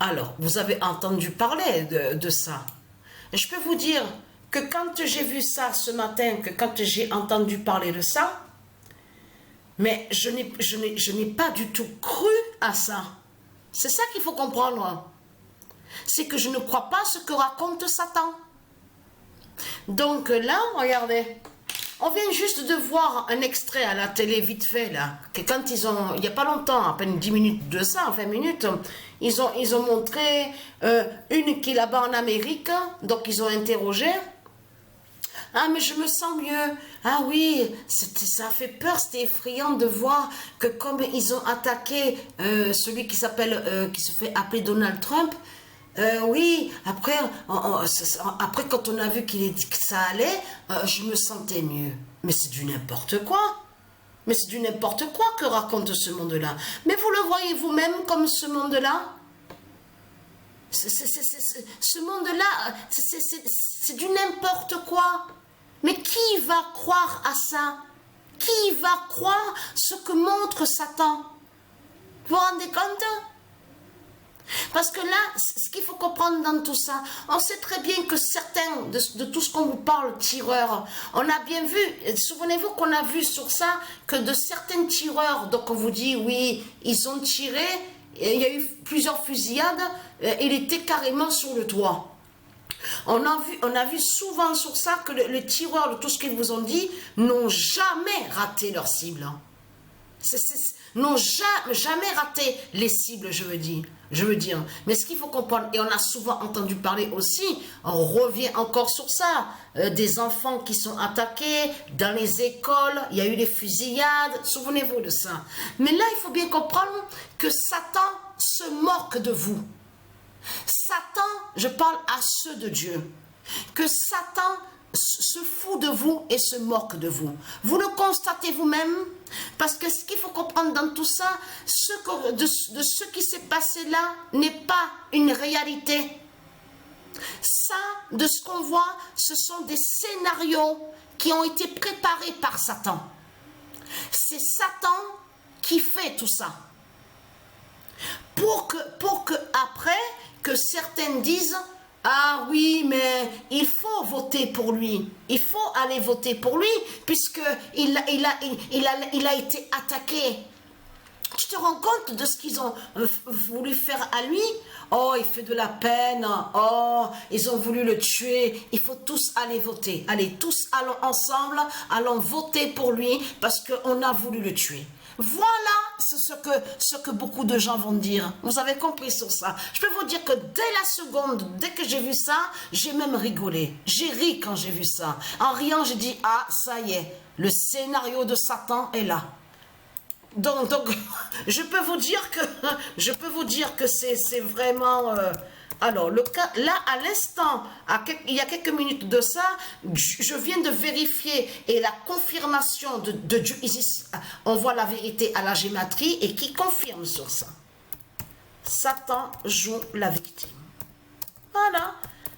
Alors, vous avez entendu parler de ça. Je peux vous dire que quand j'ai vu ça ce matin, que quand j'ai entendu parler de ça, mais je n'ai pas du tout cru à ça. C'est ça qu'il faut comprendre. C'est que je ne crois pas ce que raconte Satan. Donc là, regardez, on vient juste de voir un extrait à la télé vite fait, là, que quand il n'y a pas longtemps, à peine 10 minutes de ça, 20 minutes, ils ont montré une qui est là-bas en Amérique, donc ils ont interrogé. Ah, mais je me sens mieux. Ah oui, ça fait peur, c'était effrayant de voir que comme ils ont attaqué celui qui se fait appeler Donald Trump, oui, après quand on a vu que ça allait, je me sentais mieux. Mais c'est du n'importe quoi. Mais c'est du n'importe quoi que raconte ce monde-là. Mais vous le voyez vous-même comme ce monde-là? Ce monde-là, c'est du n'importe quoi. Mais qui va croire à ça? Qui va croire ce que montre Satan? Vous vous rendez compte? Parce que là, ce qu'il faut comprendre dans tout ça, on sait très bien que certains, de tout ce qu'on vous parle, tireurs, on a bien vu, souvenez-vous qu'on a vu sur ça, que de certains tireurs, donc on vous dit, oui, ils ont tiré, il y a eu plusieurs fusillades, il était carrément sur le toit. On a vu souvent sur ça que les tireurs, de tout ce qu'ils vous ont dit, n'ont jamais raté leur cible. N'ont jamais raté les cibles, je veux dire. Mais ce qu'il faut comprendre, et on a souvent entendu parler aussi, on revient encore sur ça, des enfants qui sont attaqués dans les écoles, il y a eu des fusillades, souvenez-vous de ça. Mais là, il faut bien comprendre que Satan se moque de vous. Satan, je parle à ceux de Dieu, que Satan se fout de vous et se moque de vous. Vous le constatez vous-même, parce que ce qu'il faut comprendre dans tout ça, de ce qui s'est passé là n'est pas une réalité. Ça, de ce qu'on voit, ce sont des scénarios qui ont été préparés par Satan. C'est Satan qui fait tout ça. Pour que après, que certains disent, ah oui, mais il faut voter pour lui. Il faut aller voter pour lui, puisqu'il a été attaqué. Tu te rends compte de ce qu'ils ont voulu faire à lui? Oh, il fait de la peine. Oh, ils ont voulu le tuer. Il faut tous aller voter. Allez, tous allons ensemble, allons voter pour lui, parce qu'on a voulu le tuer. Voilà ce que beaucoup de gens vont dire. Vous avez compris sur ça. Je peux vous dire que dès la seconde, dès que j'ai vu ça, j'ai même rigolé. J'ai ri quand j'ai vu ça. En riant, j'ai dit, ah, ça y est, le scénario de Satan est là. Donc je peux vous dire que c'est vraiment... alors, le cas, là, à l'instant, il y a quelques minutes de ça, je viens de vérifier et la confirmation de Dieu, ici, on voit la vérité à la gématrie et qui confirme sur ça. Satan joue la victime. Voilà.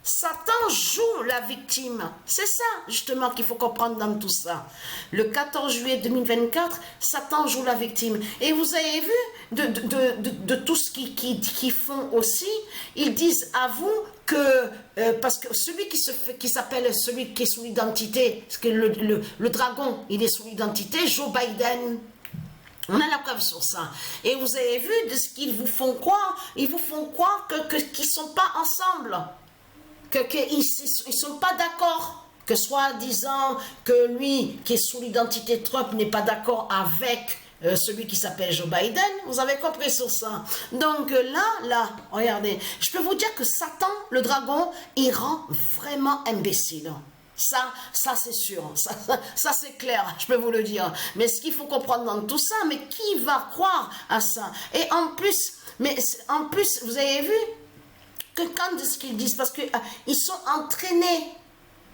Satan joue la victime. C'est ça, justement, qu'il faut comprendre dans tout ça. Le 14 juillet 2024, Satan joue la victime. Et vous avez vu, de tout ce qu'ils font aussi, ils disent à vous que, parce que celui qui s'appelle, celui qui est sous l'identité, parce que le dragon, il est sous l'identité, Joe Biden. On a la preuve sur ça. Et vous avez vu de ce qu'ils vous font croire. Ils vous font croire qu'ils ne sont pas ensemble. Qu'ils ne sont pas d'accord, que soi-disant que lui qui est sous l'identité Trump n'est pas d'accord avec celui qui s'appelle Joe Biden. Vous avez compris sur ça. Donc là, regardez, je peux vous dire que Satan, le dragon, il rend vraiment imbécile. Ça c'est sûr, ça c'est clair, je peux vous le dire. Mais ce qu'il faut comprendre dans tout ça, mais qui va croire à ça? Et en plus, vous avez vu que quand de ce qu'ils disent, parce qu'ils sont entraînés,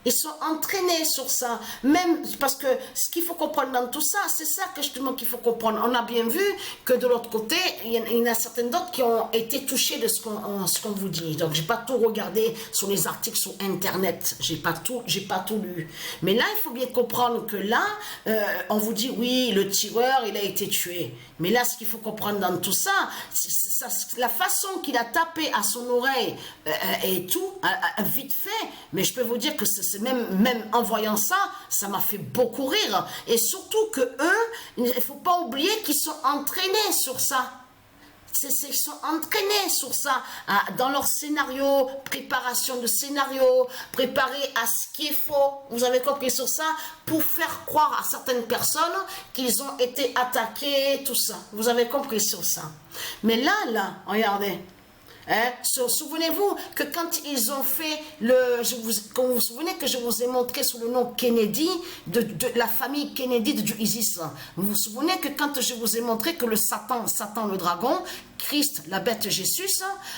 Ils sont entraînés sur ça. Même parce que ce qu'il faut comprendre dans tout ça, c'est ça que justement qu'il faut comprendre. On a bien vu que de l'autre côté, il y en a certaines d'autres qui ont été touchées de ce qu'on vous dit. Donc, j'ai pas tout regardé sur les articles sur Internet. J'ai pas tout lu. Mais là, il faut bien comprendre que là, on vous dit, oui, le tireur, il a été tué. Mais là, ce qu'il faut comprendre dans tout ça, c'est la façon qu'il a tapé à son oreille et tout, vite fait. Mais je peux vous dire que c'est même en voyant ça, ça m'a fait beaucoup rire. Et surtout que eux, il ne faut pas oublier qu'ils sont entraînés sur ça. Ils sont entraînés sur ça, dans leur scénario, préparation de scénario, préparés à ce qu'il faut, vous avez compris sur ça, pour faire croire à certaines personnes qu'ils ont été attaqués, tout ça. Vous avez compris sur ça. Mais là, regardez. Hein? Souvenez-vous que quand ils ont fait vous vous souvenez que je vous ai montré sous le nom Kennedy, de la famille Kennedy de ISIS. Vous vous souvenez que quand je vous ai montré que le Satan le dragon, Christ, la bête Jésus,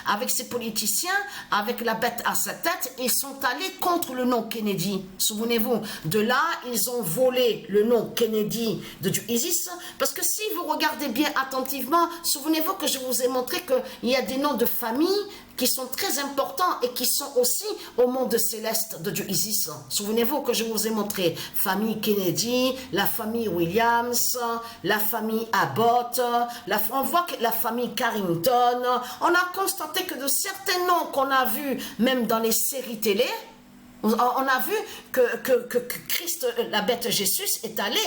avec ses politiciens, avec la bête à sa tête, ils sont allés contre le nom Kennedy. Souvenez-vous, de là, ils ont volé le nom Kennedy de ISIS, parce que si vous regardez bien attentivement, souvenez-vous que je vous ai montré qu'il y a des noms de famille qui sont très importants et qui sont aussi au monde céleste de Dieu Isis. Souvenez-vous que je vous ai montré famille Kennedy, la famille Williams, la famille Abbott, on voit que la famille Carrington. On a constaté que de certains noms qu'on a vus même dans les séries télé, on a vu que Christ, la bête Jésus, est allé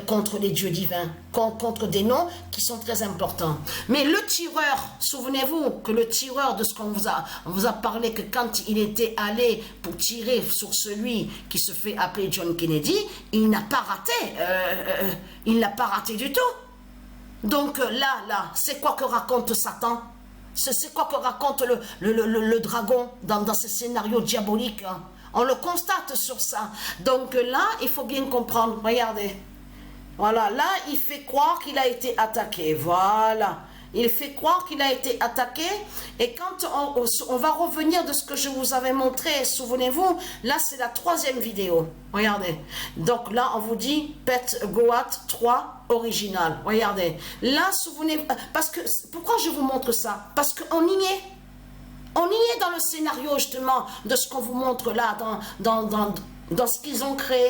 contre les dieux divins, contre des noms qui sont très importants. Mais le tireur, souvenez-vous que le tireur de ce qu'on vous a parlé, que quand il était allé pour tirer sur celui qui se fait appeler John Kennedy, il n'a pas raté, il n'a pas raté du tout. Donc là, c'est quoi que raconte Satan? C'est quoi que raconte le dragon dans ces scénarios diaboliques, hein? On le constate sur ça. Donc là, il faut bien comprendre. Regardez. Voilà, là, il fait croire qu'il a été attaqué. Voilà. Il fait croire qu'il a été attaqué. Et quand on va revenir de ce que je vous avais montré, souvenez-vous, là, c'est la 3e vidéo. Regardez. Donc là, on vous dit Pet Goat 3 original. Regardez. Là, souvenez-vous. Parce que, pourquoi je vous montre ça? Parce qu'on y est. On y est dans le scénario justement de ce qu'on vous montre là, dans ce qu'ils ont créé.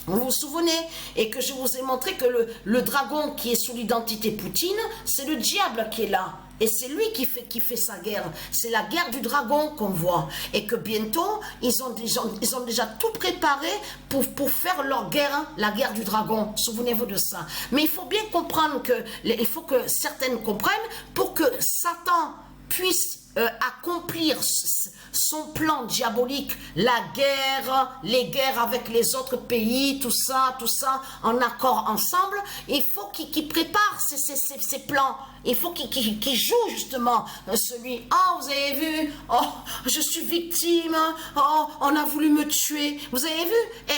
Vous vous souvenez? Et que je vous ai montré que le dragon qui est sous l'identité Poutine, c'est le diable qui est là. Et c'est lui qui fait sa guerre. C'est la guerre du dragon qu'on voit. Et que bientôt, ils ont déjà tout préparé pour faire leur guerre, hein, la guerre du dragon. Souvenez-vous de ça. Mais il faut bien comprendre il faut que certaines comprennent pour que Satan puisse accomplir son plan diabolique, la guerre, les guerres avec les autres pays, tout ça, en accord ensemble. Il faut qu'il prépare ses plans. Il faut qu'il joue justement celui, oh vous avez vu, oh je suis victime, oh on a voulu me tuer, vous avez vu,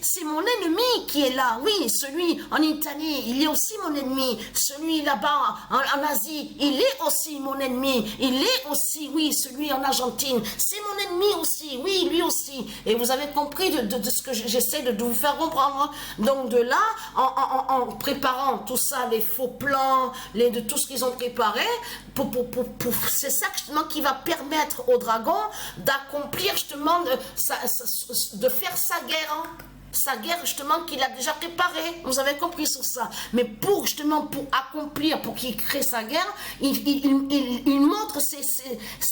c'est mon ennemi qui est là, oui, celui en Italie, il est aussi mon ennemi, celui là-bas en Asie, il est aussi mon ennemi, il est aussi, oui, celui en Argentine, c'est mon ennemi aussi, oui, lui aussi, et vous avez compris de ce que j'essaie de vous faire comprendre. Donc de là, en préparant tout ça, les faux plans, de tout ce qu'ils ont préparé, c'est ça justement qui va permettre au dragon d'accomplir justement, de faire sa guerre, hein. Sa guerre justement qu'il a déjà préparée, vous avez compris sur ça. Mais pour accomplir, pour qu'il crée sa guerre, il montre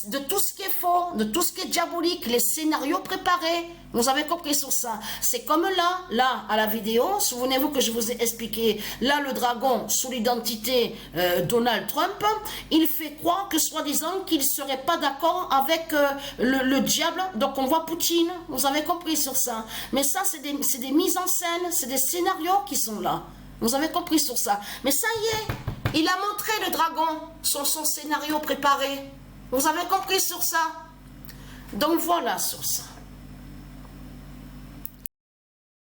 de tout ce qui est faux, de tout ce qui est diabolique, les scénarios préparés, vous avez compris sur ça. C'est comme là à la vidéo, souvenez-vous que je vous ai expliqué, là le dragon sous l'identité Donald Trump, il fait croire que soi-disant qu'il ne serait pas d'accord avec le diable, donc on voit Poutine, vous avez compris sur ça. Mais ça c'est des mises en scène, c'est des scénarios qui sont là. Vous avez compris sur ça. Mais ça y est, il a montré le dragon son scénario préparé. Vous avez compris sur ça. Donc voilà sur ça.